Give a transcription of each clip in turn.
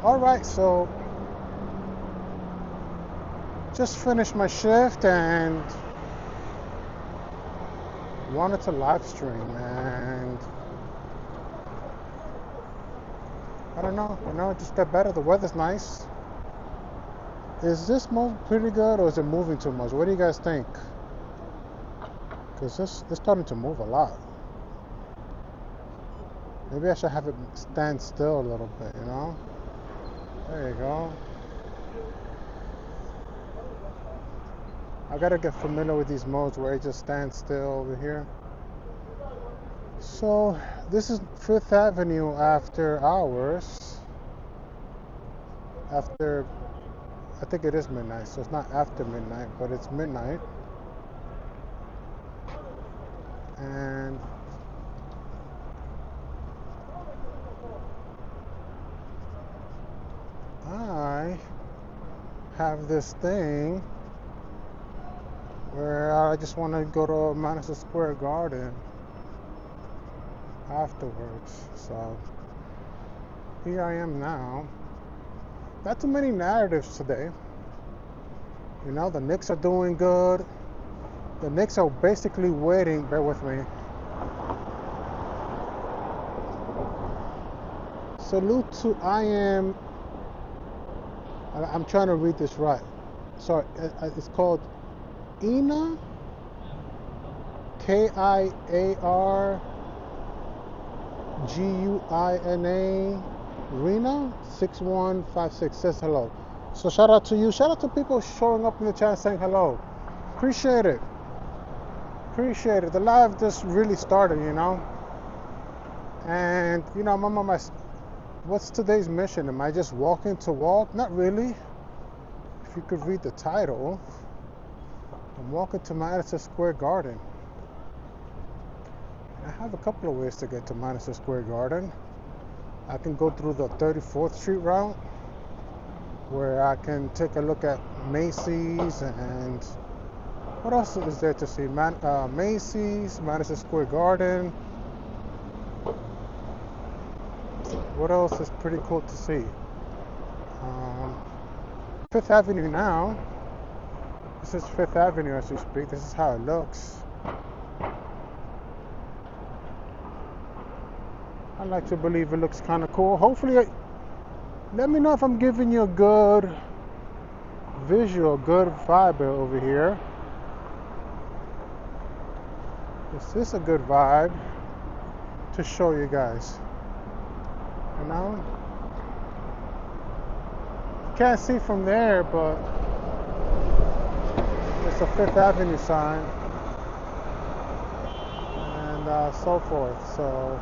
All right, so just finished my shift and wanted to live stream, and I don't know, it just got better. The weather's nice. Is this move pretty good, or is it moving too much? What do you guys think? Because it's starting to move a lot. Maybe I should have it stand still a little bit, There you go. I gotta get familiar with these modes where it just stands still over here. So this is Fifth Avenue after hours. I think it is midnight, so it's not after midnight, but it's midnight. And I have this thing where I just want to go to Madison Square Garden afterwards. So here I am now. Not too many narratives today. The Knicks are doing good. The Knicks are basically waiting. Bear with me. Salute to I'm trying to read this right. Sorry, it's called Ina, KIARGUINA, Rena 6156 says hello. So shout out to you. Shout out to people showing up in the chat saying hello. Appreciate it. The live just really started, And I'm on my. What's today's mission? Am I just walking to walk? Not really. If you could read the title, I'm walking to Madison Square Garden. I have a couple of ways to get to Madison Square Garden. I can go through the 34th Street route, where I can take a look at Macys, and what else is there to see? Macys, Madison Square Garden. What else is pretty cool to see? Fifth Avenue now. This is Fifth Avenue as we speak. This is how it looks. I like to believe it looks kind of cool. Hopefully, let me know if I'm giving you a good visual, good vibe over here. Is this a good vibe to show you guys? You can't see from there, but it's a Fifth Avenue sign and so forth. So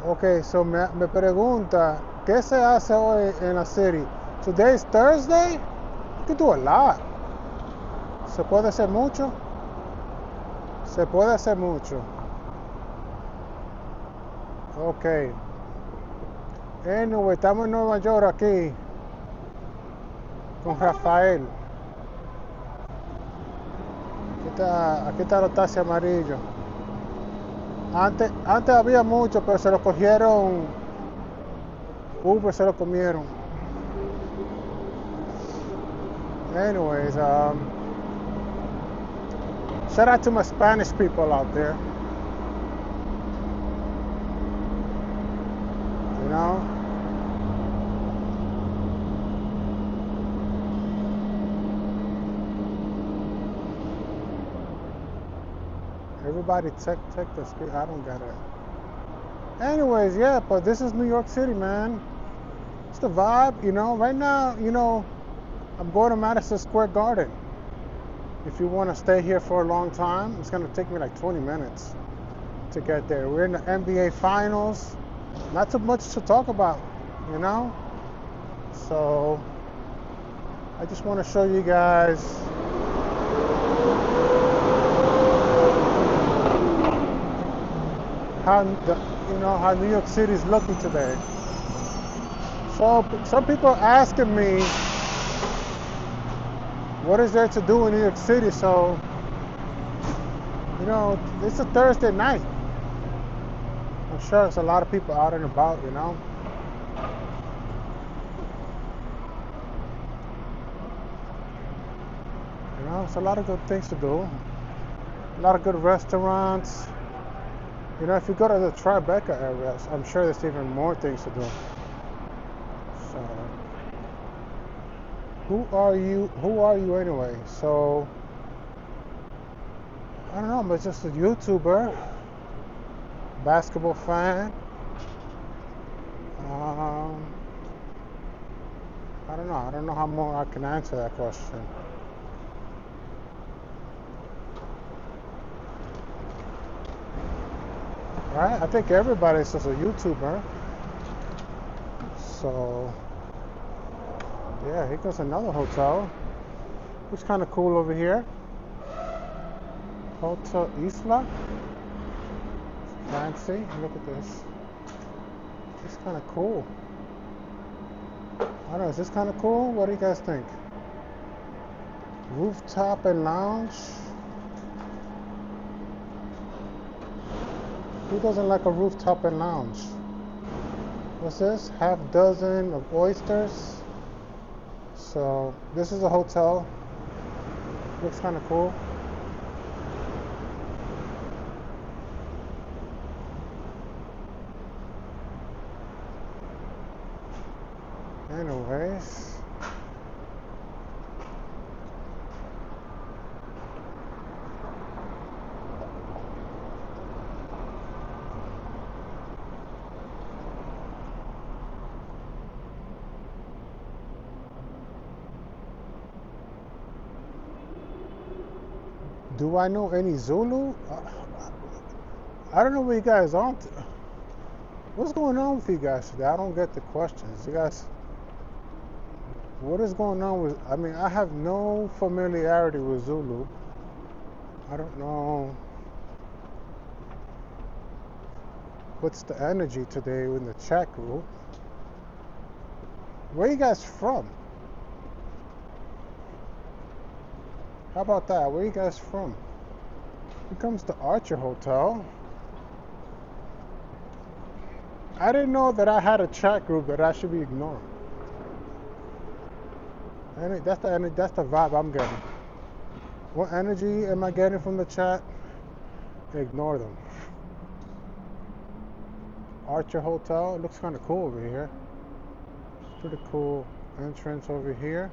okay, so me pregunta, ¿qué se hace hoy en la city? Today's Thursday? You can do a lot. ¿Se puede hacer mucho? Se puede hacer mucho. Ok. Anyway, estamos en Nueva York aquí con Raphael. Aquí está los taxis amarillos. Antes había mucho, pero se lo cogieron. Uber se lo comieron. Anyways, shout out to my Spanish people out there. Everybody check the screen. I don't get it. Anyways, yeah, but this is New York City, man. It's the vibe, Right now, I'm going to Madison Square Garden. If you want to stay here for a long time, it's going to take me like 20 minutes to get there. We're in the NBA Finals. Not too much to talk about, So, I just want to show you guys how New York City is looking today. So some people are asking me, what is there to do in New York City? So, it's a Thursday night. I'm sure there's a lot of people out and about, you know. You know, it's a lot of good things to do. A lot of good restaurants. You know, if you go to the Tribeca areas, I'm sure there's even more things to do. So, who are you? Who are you anyway? So, I don't know. I'm just a YouTuber, basketball fan. Um, I don't know. I don't know how more I can answer that question. Right? I think everybody's just a YouTuber. So, yeah, here goes another hotel. Looks kind of cool over here. Hotel Isla. Fancy. Look at this. It's kind of cool. I don't know. Is this kind of cool? What do you guys think? Rooftop and lounge. Who doesn't like a rooftop and lounge? What's this? Half dozen of oysters. So this is a hotel. Looks kind of cool. Anyways. Do I know any Zulu? I don't know what you guys are. What's going on with you guys today? I don't get the questions. You guys, what is going on with? I mean, I have no familiarity with Zulu. I don't know what's the energy today in the chat group. Where are you guys from? How about that? Where are you guys from? Here comes the Archer Hotel. I didn't know that I had a chat group that I should be ignoring. And that's the vibe I'm getting. What energy am I getting from the chat? Ignore them. Archer Hotel. It looks kind of cool over here. Pretty cool entrance over here.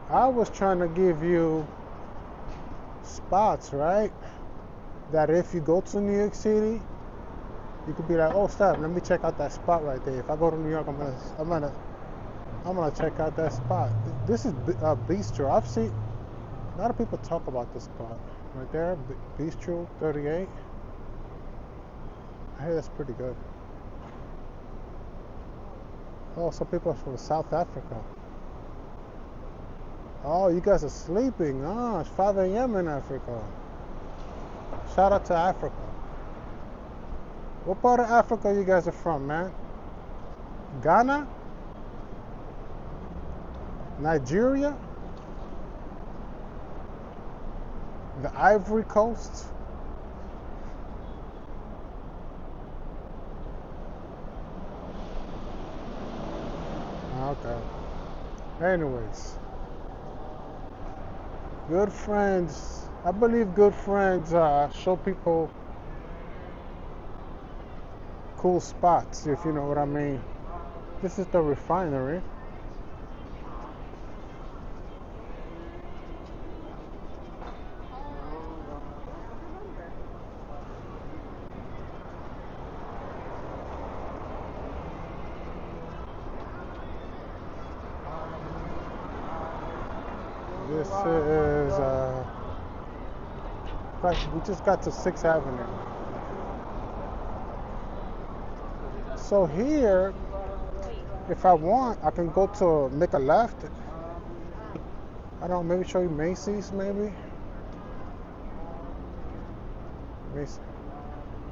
I was trying to give you spots, right? That if you go to New York City, you could be like, oh, stop, let me check out that spot right there. If I go to New York, I'm gonna check out that spot. This is Bistro. I've seen a lot of people talk about this spot right there, Bistro 38. I hear that's pretty good. Oh, some people are from South Africa. Oh, you guys are sleeping. Oh, it's 5 a.m. in Africa. Shout out to Africa. What part of Africa you guys are from, man? Ghana? Nigeria? The Ivory Coast? Okay. Anyways. Good friends. I believe good friends show people cool spots, if you know what I mean. This is the refinery. This is, we just got to 6th Avenue. So here, if I want, I can go to make a left. I don't know, maybe show you Macys, maybe. Macy's.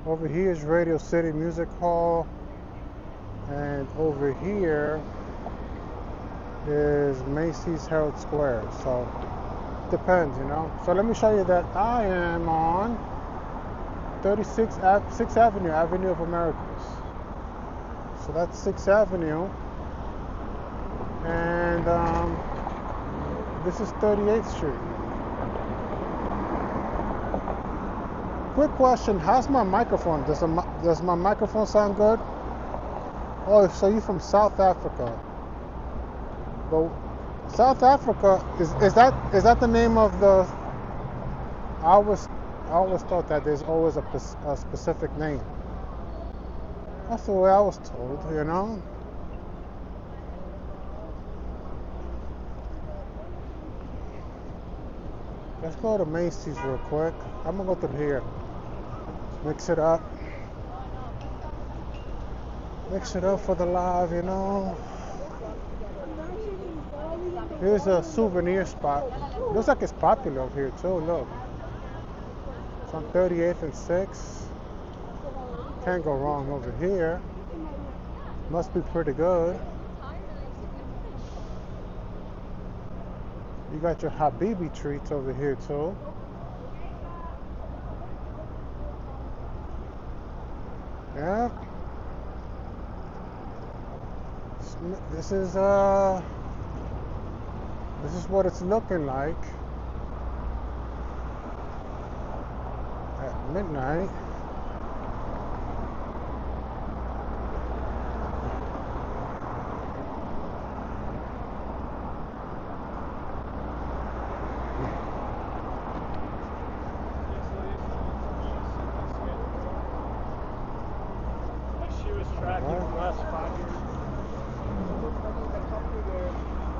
Over here is Radio City Music Hall. And over here is Macys Herald Square. So depends, you know. So let me show you that I am on 6th Avenue, Avenue of Americas. So that's 6th Avenue. And this is 38th Street. Quick question, how's my microphone? Does my microphone sound good? Oh, so you're from South Africa. But South Africa, is that the name of the... I always thought that there's always a specific name. That's the way I was told, you know? Let's go to Macys real quick. I'm gonna go through here. Mix it up. Mix it up for the live, you know. Here's a souvenir spot. Looks like it's popular over here too, look. It's on 38th and 6th. Can't go wrong over here. Must be pretty good. You got your Habibi treats over here too. Yeah. This is what it's looking like at midnight.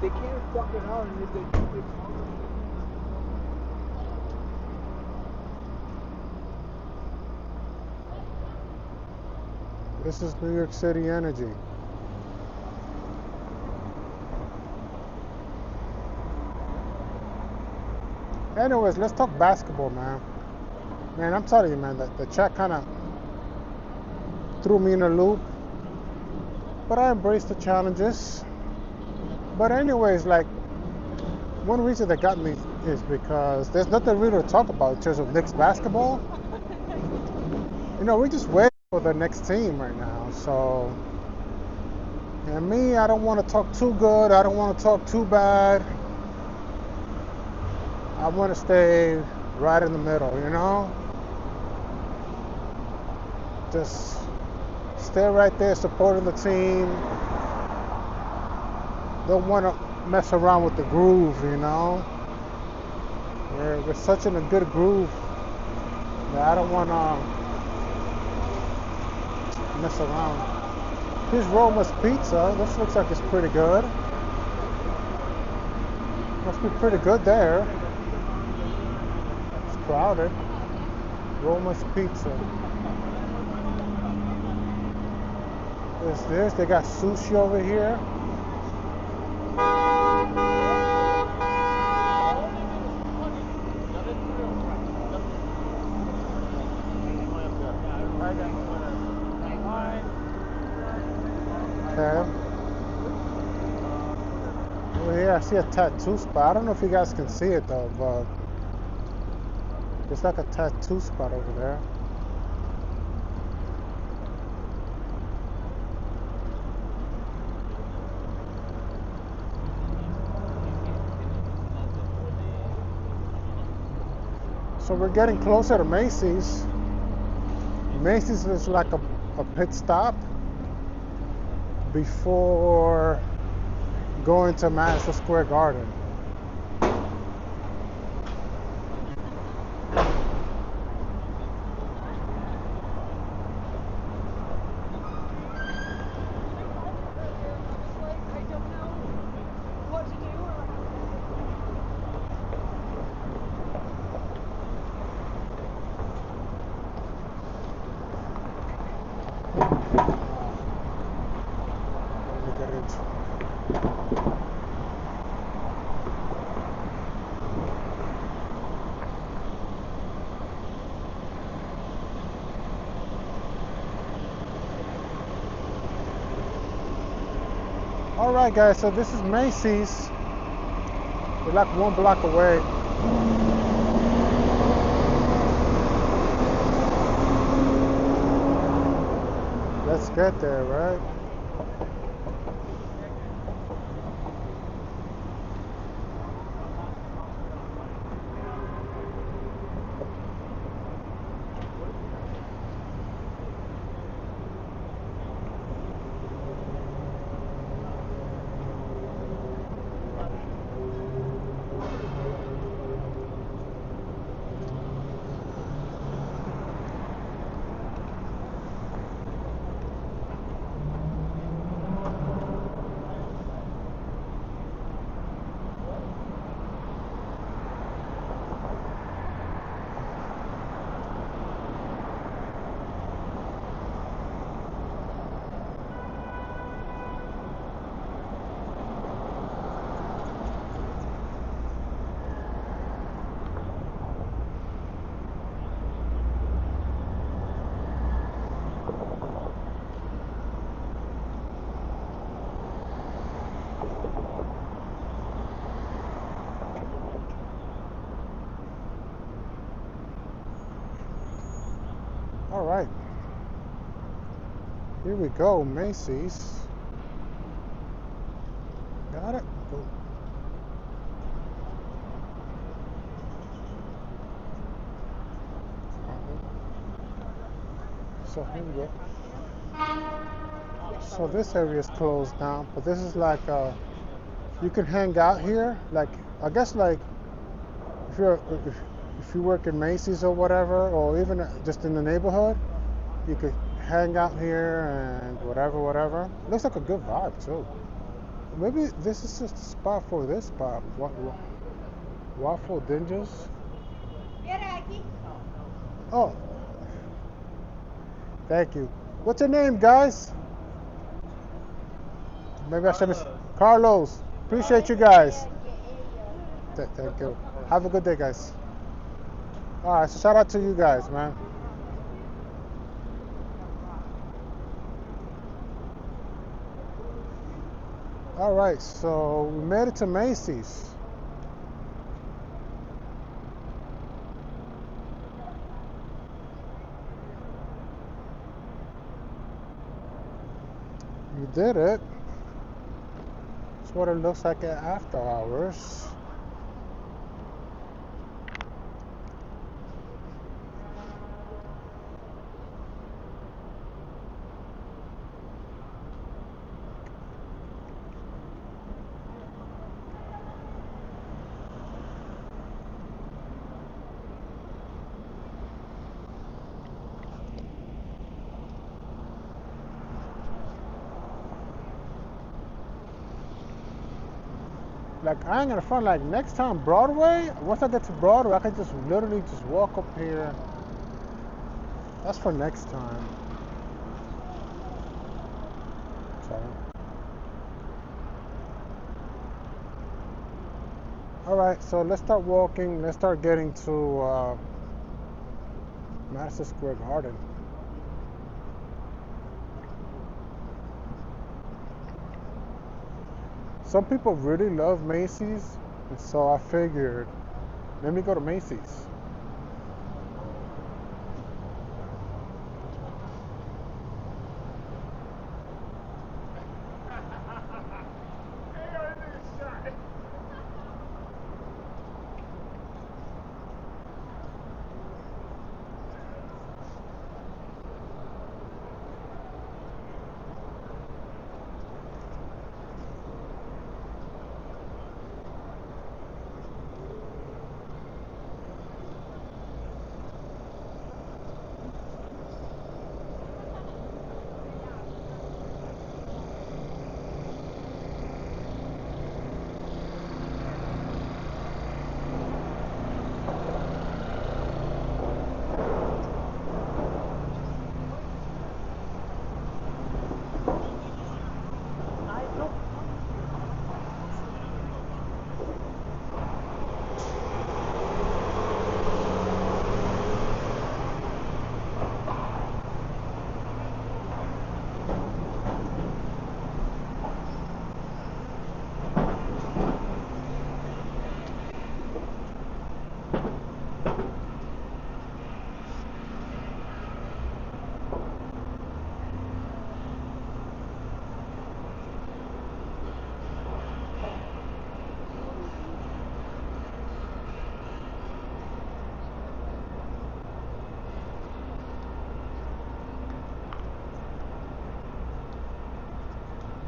They can't fuck it out and if they do it. This is New York City energy. Anyways, let's talk basketball, man. Man, I'm telling you, man, that the chat kind of threw me in a loop. But I embraced the challenges. But anyways, like, one reason that got me is because there's nothing really to talk about in terms of Knicks basketball. You know, we just waiting for the next team right now. So, and me, I don't want to talk too good. I don't want to talk too bad. I want to stay right in the middle, you know? Just stay right there supporting the team. Don't want to mess around with the groove, you know? We're such in a good groove that I don't want to mess around. Here's Roma's Pizza. This looks like it's pretty good. Must be pretty good there. It's crowded. Roma's Pizza. There's this. They got sushi over here. Okay. Over here I see a tattoo spot. I don't know if you guys can see it though, but there's like a tattoo spot over there. So we're getting closer to Macys. Macys is like a pit stop before going to Madison Square Garden. Alright guys, so this is Macys. We're like 1 block away. Let's get there, right? All right, here we go, Macys. Got it? Cool. So here we go. So this area is closed down, but this is like you can hang out here. Like I guess like if you work in Macys or whatever, or even just in the neighborhood, you could hang out here and whatever. Looks like a good vibe too. Maybe this is just a spot for this spot. Waffle Dinges. Oh, thank you. What's your name, guys? Maybe I should Carlos. Appreciate you guys. Thank you. Have a good day, guys. All right, so shout out to you guys, man. All right, so we made it to Macys. You did it. That's what it looks like at after hours. Like I ain't gonna front. Like next time Broadway, once I get to Broadway, I can just literally just walk up here. That's for next time. Sorry. All right, so let's start walking. Let's start getting to Madison Square Garden. Some people really love Macys, and so I figured, let me go to Macys.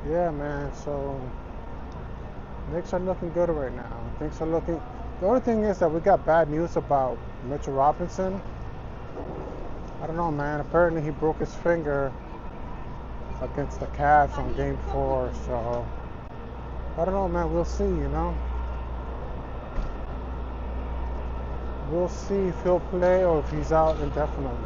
Yeah, man. So Knicks are looking good right now. Things are looking. The only thing is that we got bad news about Mitchell Robinson. I don't know, man. Apparently he broke his finger against the Cavs on Game 4. So I don't know, man. We'll see. We'll see if he'll play or if he's out indefinitely.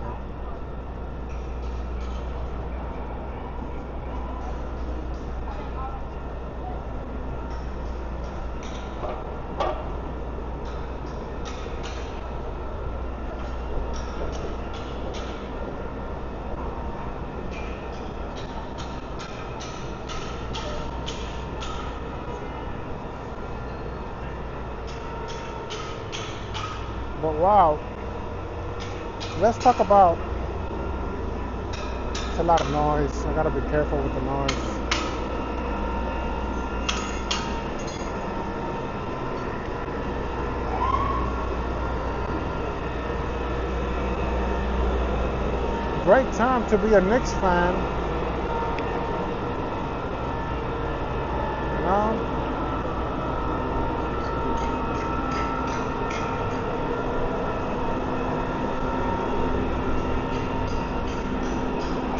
But wow, let's talk about. It's a lot of noise. I gotta be careful with the noise. Great time to be a Knicks fan. You know?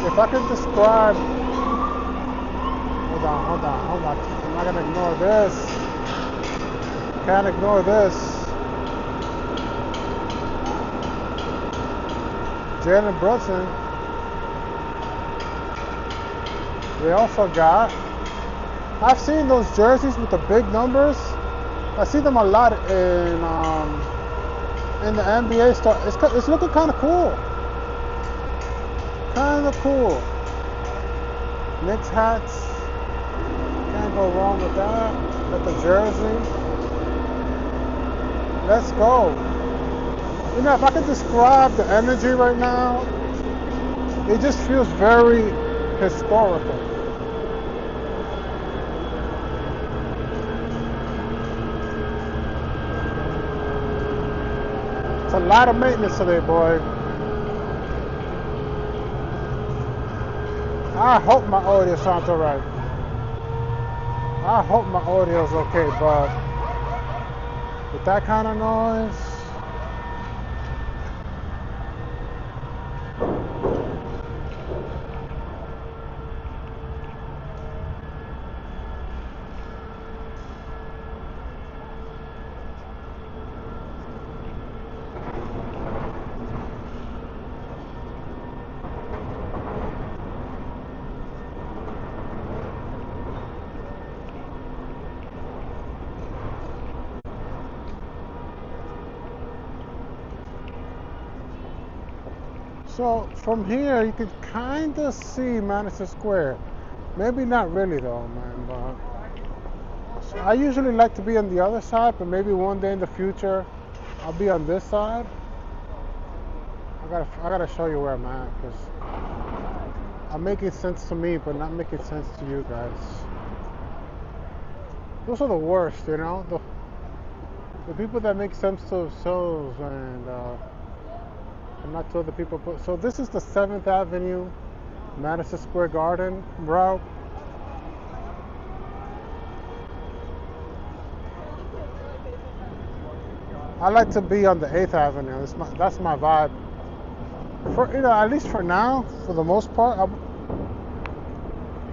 If I could describe, hold on. I'm not gonna ignore this. Can't ignore this. Jalen Brunson. We also got. I've seen those jerseys with the big numbers. I see them a lot in the NBA stuff. It's looking kind of cool. Kind of cool. Knicks hats. Can't go wrong with that. Got the jersey. Let's go. If I could describe the energy right now, it just feels very historical. It's a lot of maintenance today, boy. I hope my audio sounds alright. I hope my audio is okay, but with that kind of noise, so from here you can kind of see Madison Square. Maybe not really though, man. But so I usually like to be on the other side, but maybe one day in the future I'll be on this side. I gotta show you where I'm at because I'm making sense to me, but not making sense to you guys. Those are the worst, the people that make sense to themselves and not to other people. So this is the 7th Avenue, Madison Square Garden route. I like to be on the 8th Avenue. That's my vibe. At least for now, for the most part.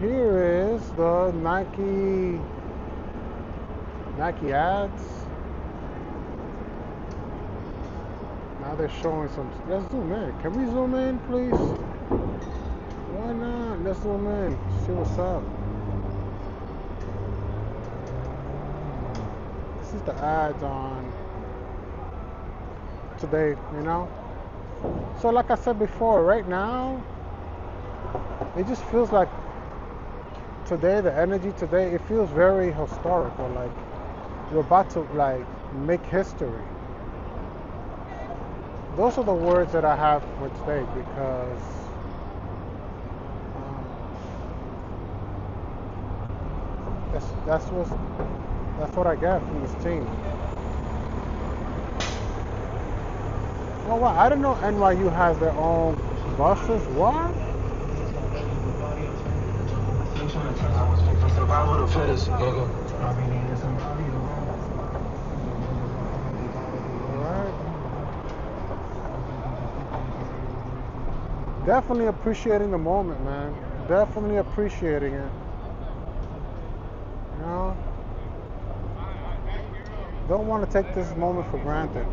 Here is the Nike ads. Now they're showing some. Let's zoom in. Can we zoom in, please? Why not? Let's zoom in. See what's up. This is the ads on today, So like I said before, right now, it just feels like today, the energy today, it feels very historical. Like we're about to make history. Those are the words that I have for today because that's what I get from this team. Oh wow, I didn't know NYU has their own buses. What? Survival of the fittest, nigga. Alright. Definitely appreciating the moment, man. Definitely appreciating it. You know? Don't want to take this moment for granted.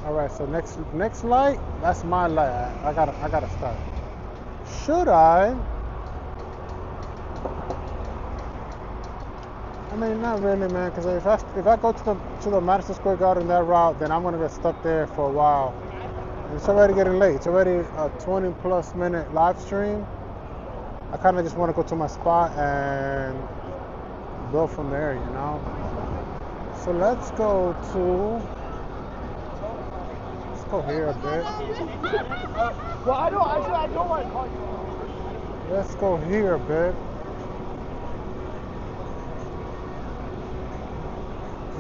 Alright, so next light, that's my light. I gotta start. Should I? I mean, not really, man. Because if I go to the Madison Square Garden that route, then I'm gonna get stuck there for a while. And it's already getting late. It's already a 20+ minute live stream. I kind of just want to go to my spot and build from there, you know. So let's go here a bit. Well, I don't want to call you. Let's go here a bit.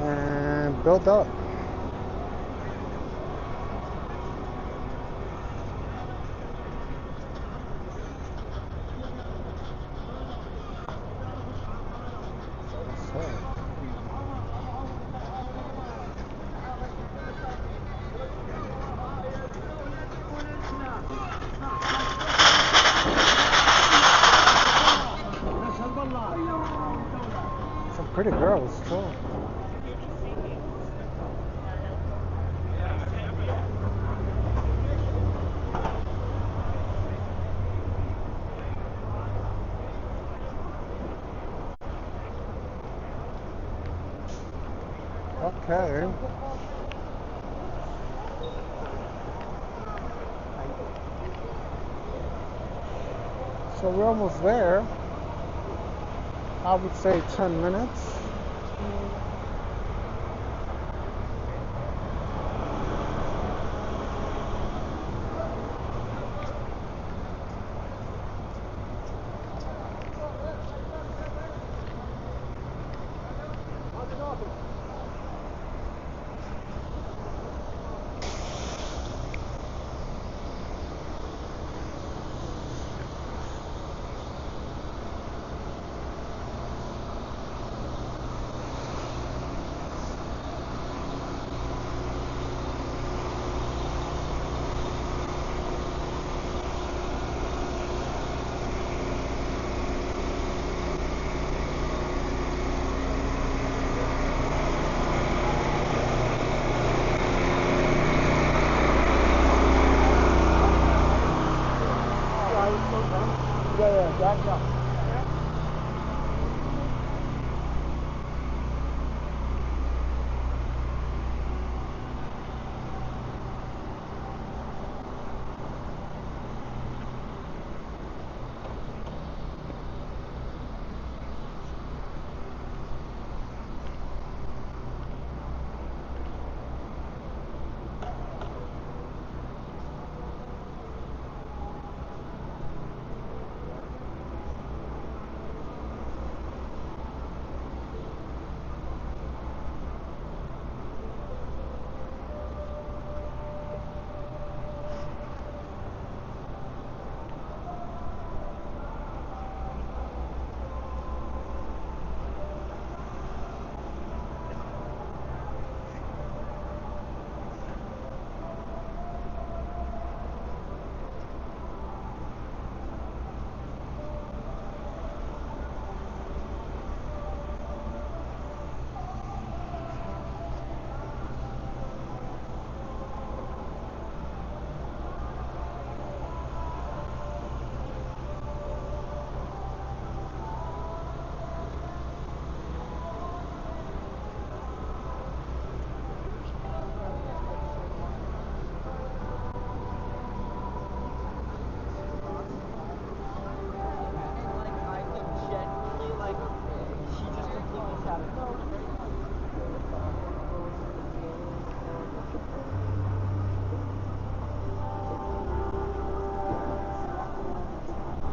And build up. Some pretty girls too. Okay. So we're almost there. I would say 10 minutes.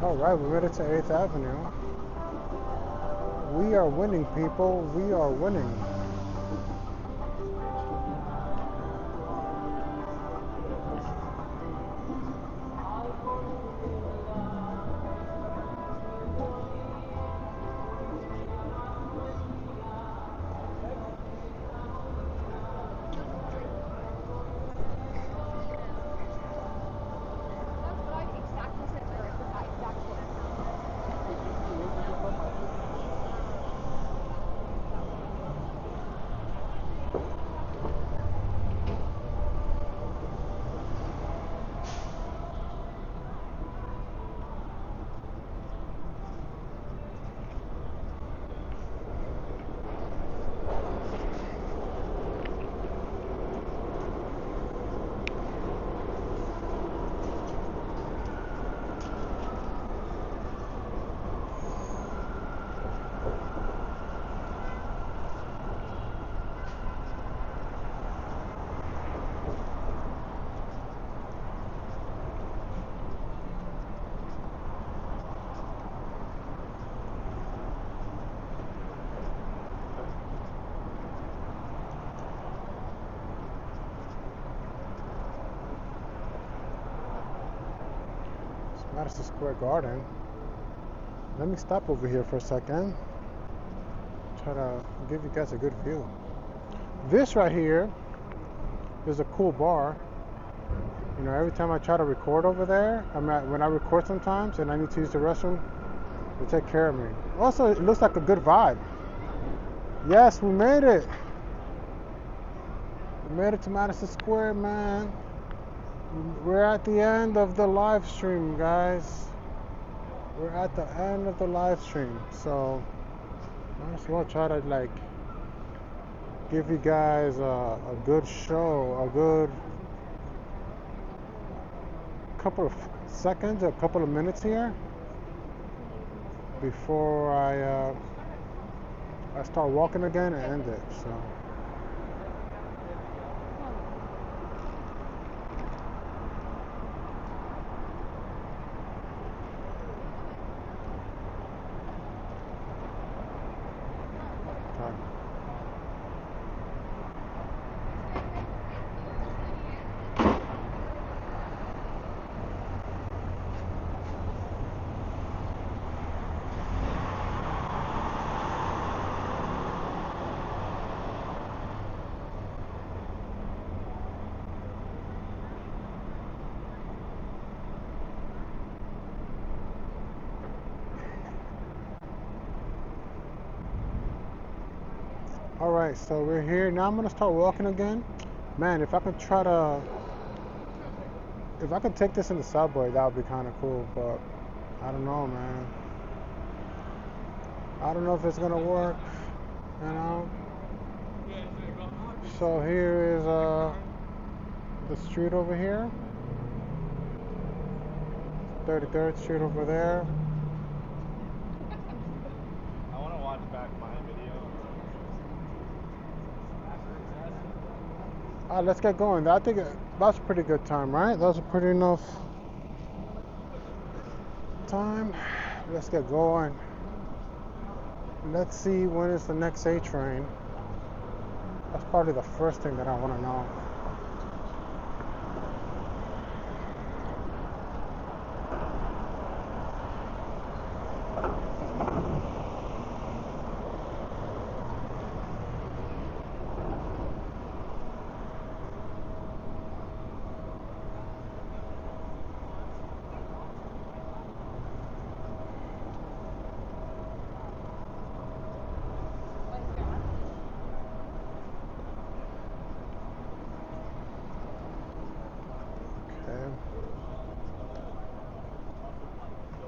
All right, we made it to 8th Avenue. We are winning, people. We are winning. Madison Square Garden. Let me stop over here for a second. Try to give you guys a good view. This right here is a cool bar. You know, every time I try to record over there, when I record sometimes and I need to use the restroom, they take care of me. Also, it looks like a good vibe. Yes, we made it. We made it to Madison Square, man. We're at the end of the live stream, guys. We're at the end of the live stream, so might as well try to like give you guys a good show, a good couple of seconds, a couple of minutes here before I start walking again and end it. So. Alright, so we're here. Now I'm going to start walking again. Man, if I could take this in the subway, that would be kind of cool, but I don't know, man. I don't know if it's going to work, you know. So here is the street over here. 33rd Street over there. I want to watch back my video. Let's get going. I think that's a pretty good time, right? That's a pretty enough time. Let's get going. Let's see when is the next A train. That's probably the first thing that I want to know.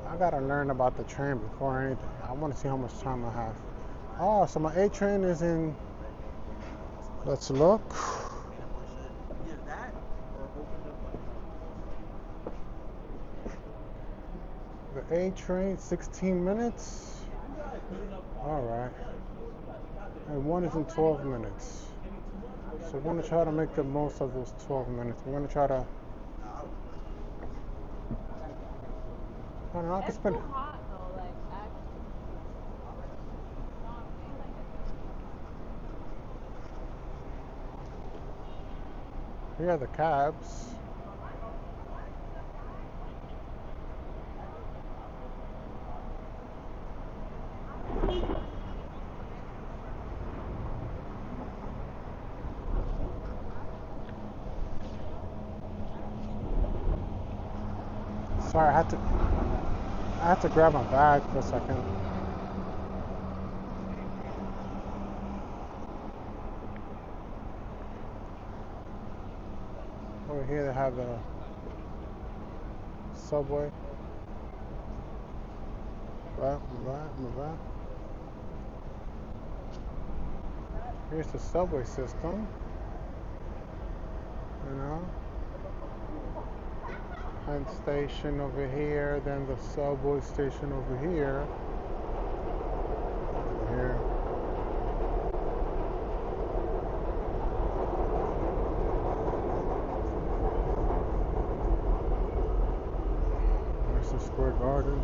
I gotta learn about the train before anything. I want to see how much time I have. Oh, so my A train is in. Let's look. The A train, 16 minutes. All right. And one is in 12 minutes. So we're gonna try to make the most of those 12 minutes. We're gonna try to I don't know. I could It's spend. too hot though, like actually. Here are the cabs. Sorry, I had to grab my bag for a second. Over here they have the subway. Right. Here's the subway system. You know. And station over here, then the subway station over here. Here. There's the Square Garden.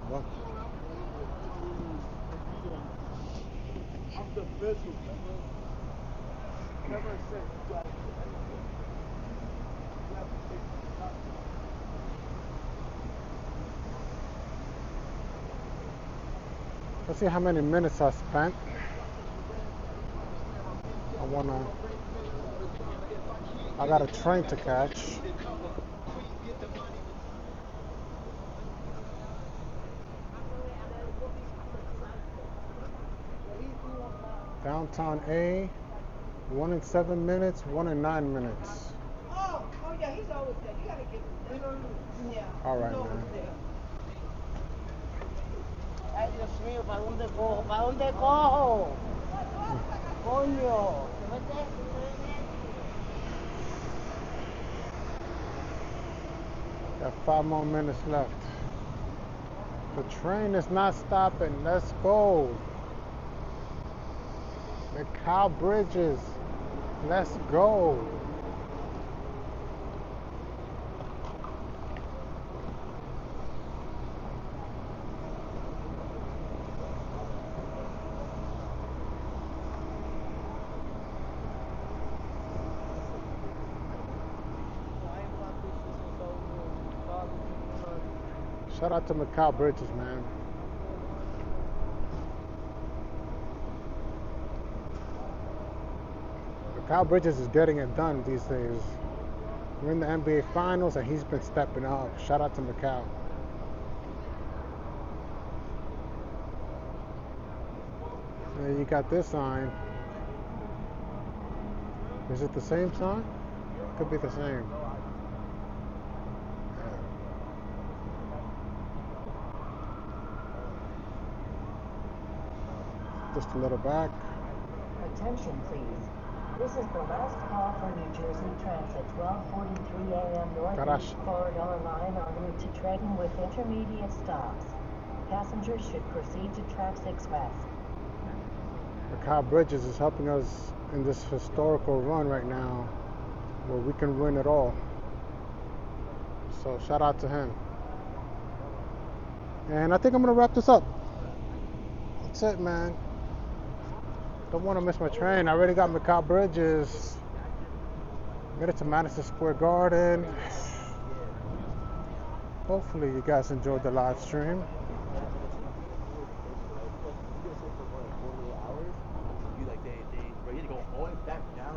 What? I'm the best remember. Never said you gotta do anything. You have to take nothing. Let's see how many minutes I spent. I got a train to catch. Downtown A, 1 in 7 minutes, 1 in 9 minutes. Oh yeah, he's always there. You gotta give him that. Yeah. All right, he's always man. there. Ay, Dios mío, ¿para dónde cojo? ¿Para dónde cojo? Coño, ¿se mete? Got 5 more minutes left. The train is not stopping. Let's go. Macau Bridges. Let's go. Shout out to Macau Bridges, man. Macau Bridges is getting it done these days. We're in the NBA Finals and he's been stepping up. Shout out to Macau. And you got this sign. Is it the same sign? Could be the same. Just a little back. Attention please. This is the last call for New Jersey Transit 12:43 a.m. Northeast Corridor line en route to Trenton with intermediate stops. Passengers should proceed to track 6 west. Macau Bridges is helping us in this historical run right now where we can win it all. So shout out to him. And I think I'm going to wrap this up. That's it, man. Don't want to miss my train. I already got Macau Bridges. Made it to Madison Square Garden. Hopefully you guys enjoyed the live stream.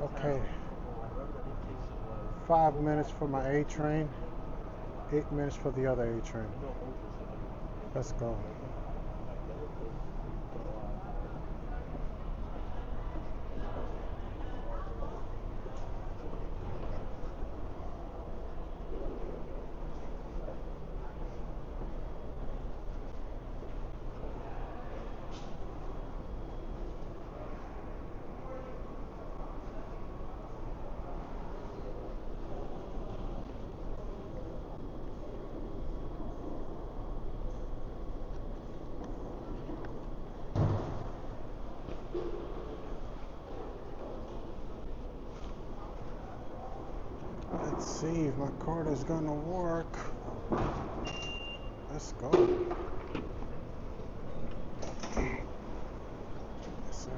Okay. 5 minutes for my A train. 8 minutes for the other A train. Let's go. Let's see if my card is gonna work. Let's go. Yes, sir.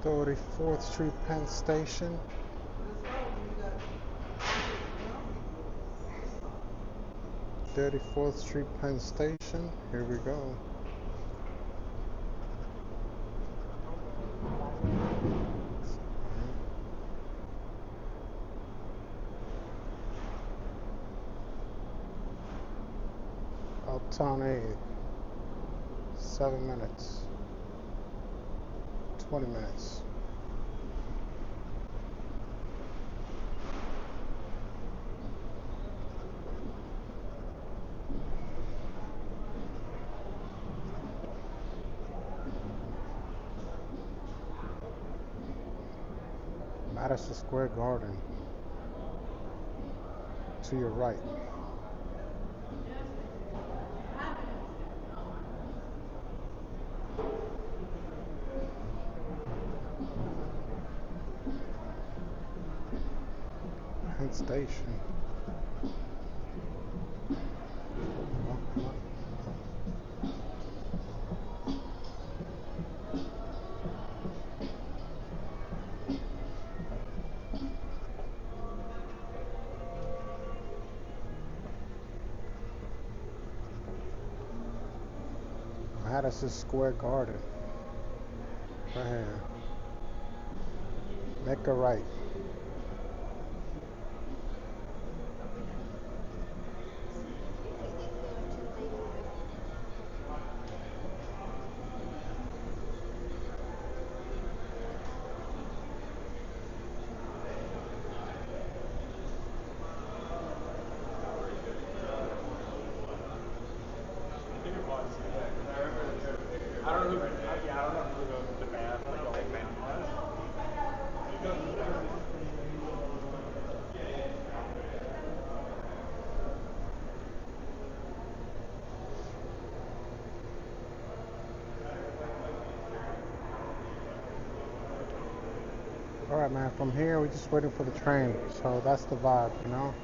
"34th Street, Penn Station." 34th Street, Penn Station. Here we go. Uptown 8. 7 minutes. 20 minutes. Madison Square Garden. To your right. Penn Station. Madison Square Garden. Right here. Make a right. right, man. From here, we're just waiting for the train. So that's the vibe, you know?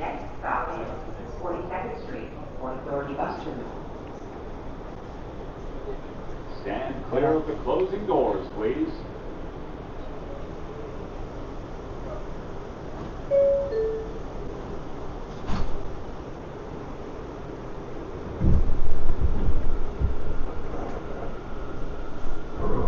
Next stop is 42nd Street, 130 Bus Terminal. Stand clear of the closing doors, please.